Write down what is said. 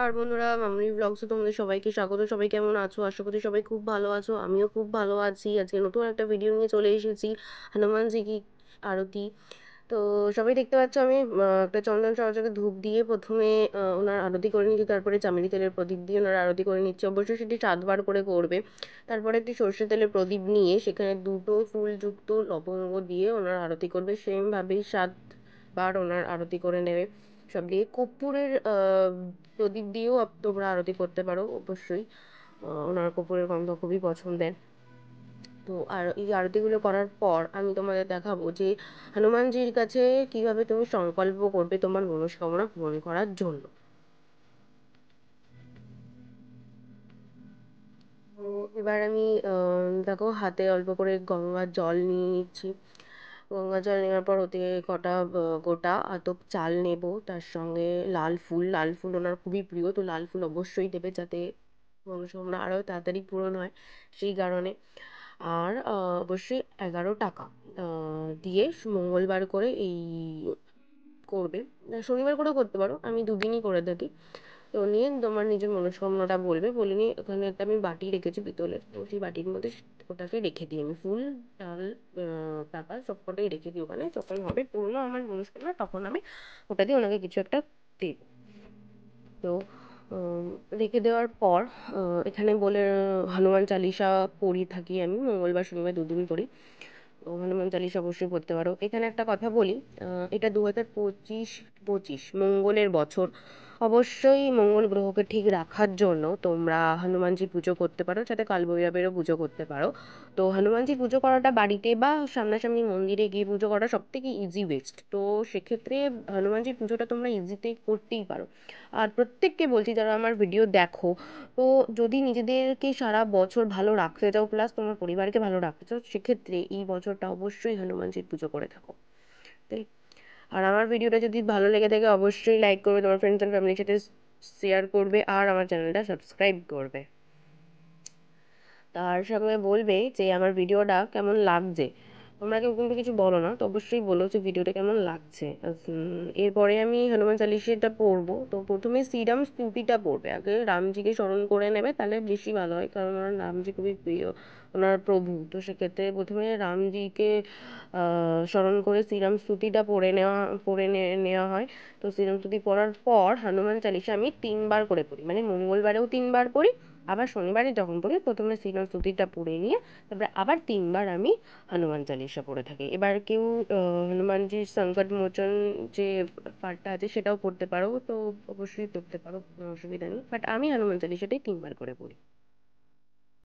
আর বন্ধুরা, মামনি ব্লগসে তোমাদের সবাইকে স্বাগত। সবাই কেমন আছো? আশা করি সবাই খুব ভালো আছো। আমিও খুব ভালো আছি। আজকে নতুন একটা ভিডিও নিয়ে চলে এসেছি, হনুমানজি কি আরতি। তো সবাই দেখতে পাচ্ছ, আমি একটা চন্দন সরোজাকে ধূপ দিয়ে প্রথমে ওনার আরতি করে নিচ্ছি, তারপরে চামেলি তেলের প্রদীপ দিয়ে ওনার আরতি করে নিচ্ছি। অবশ্যই সেটি 7 বার করে করবে। তারপরে একটি সর্ষে তেলের প্রদীপ নিয়ে সেখানে দুটো ফুলযুক্ত লবঙ্গ দিয়ে ওনার আরতি করবে। সেমভাবেই 7 বার ওনার আরতি করে নেবে। সব দিয়ে কর্পূরের প্রদীপ দিয়েও তোমরা আরতি করতে পারো অবশ্যই। ওনার কর্পূরের গন্ধ খুবই পছন্দের। তো আর এই আরতিগুলো করার পর আমি তোমাদের দেখাবো যে হনুমানজির কাছে কিভাবে তুমি সংকল্প করবে তোমার মনস্কামনা পূরণ করার জন্য। তো এবার আমি দেখো, হাতে অল্প করে গঙ্গার জল নিয়ে নিচ্ছি। গঙ্গা জল নেওয়ার পর ওতে কটা গোটা আতপ চাল নেব, তার সঙ্গে লাল ফুল। লাল ফুল ওনার খুবই প্রিয়, তো লাল ফুল অবশ্যই দেবে যাতে মনস্কামনা আরও তাড়াতাড়ি পূরণ হয়, সেই কারণে। আর অবশ্যই 11 টাকা দিয়ে মঙ্গলবার করে এই করবে। শনিবার করেও করতে পারো, আমি দুদিনই করে থাকি। তো নিয়ে তোমার নিজের মনস্কামনাটা বলবে, বলে নিয়ে ওখানে একটা আমি বাটি রেখেছি পিতলের, তো সেই বাটির মধ্যে ওটাকে রেখে দিই। আমি ফুল, ডাল, টাকা সবকটাই রেখে দিই ওখানে। যখন হবে পূর্ণ আমার মনস্কামনা তখন আমি ওটা দিয়ে ওনাকে কিছু একটা দিই। তো উম, রেখে দেওয়ার পর এখানে বলে হনুমান চালিসা পড়ি থাকি আমি, মঙ্গলবার শনিবার দুদিনই পড়ি। তো হনুমান চালিসা অবশ্যই পড়তে পারো। এখানে একটা কথা বলি, এটা 2025 মঙ্গলের বছর। অবশ্যই মঙ্গল গ্রহকে ঠিক রাখার জন্য তোমরা হনুমানজি পুজো করতে পারো, সাথে কালভৈরবেরও পুজো করতে পারো। তো হনুমানজি পুজো করাটা বাড়িতে বা সামনাসামনি মন্দিরে গিয়ে পুজো করা সব থেকে ইজি বেস্ট। তো সেক্ষেত্রে হনুমানজি পুজোটা তোমরা ইজিতে করতেই পারো। আর প্রত্যেককে বলছি যারা আমার ভিডিও দেখো, তো যদি নিজেদেরকে সারা বছর ভালো রাখতে চাও, প্লাস তোমার পরিবারকে ভালো রাখতে চাও, সেক্ষেত্রে এই বছরটা অবশ্যই হনুমানজির পুজো করে থাকো। তাই। আর আমার ভিডিওটা যদি ভালো লেগে থাকে অবশ্যই লাইক করবে, তোমার ফ্রেন্ডস অ্যান্ড ফ্যামিলির সাথে শেয়ার করবে, আর আমার চ্যানেলটা সাবস্ক্রাইব করবে। তার সঙ্গে বলবে যে আমার ভিডিওটা কেমন লাগছে। তোমরা কেউ কিন্তু কিছু বলো না, তো অবশ্যই বলো যে ভিডিওটা কেমন লাগছে। এরপরে আমি হনুমান চালিশাটা পড়বো। তো প্রথমে শ্রীরাম স্তুতিটা পড়বে, আগে রামজিকে স্মরণ করে নেবে, তাহলে বেশি ভালো হয়, কারণ ওনার রামজি খুবই প্রিয়, ওনার প্রভু। তো সেক্ষেত্রে প্রথমে রামজিকে স্মরণ করে শ্রীরাম স্তুতিটা পড়ে নেওয়া হয়। তো শ্রীরাম স্তুতি পড়ার পর হনুমান চালিশা আমি 3 বার করে পড়ি, মানে মঙ্গলবারেও 3 বার পড়ি, আবার শনিবারে যখন পড়ি প্রথমে শ্রীরাম স্তুতিটা পড়ে নিয়ে তারপরে আবার 3 বার আমি হনুমান চালিশা পড়ে থাকি। এবার কেউ হনুমানজির সংকট মোচন যে পার্টটা আছে সেটাও পড়তে পারো, তো অবশ্যই পড়তে পারো, কোনো অসুবিধা নেই, বাট আমি হনুমান চালিশাটাই 3 বার করে পড়ি।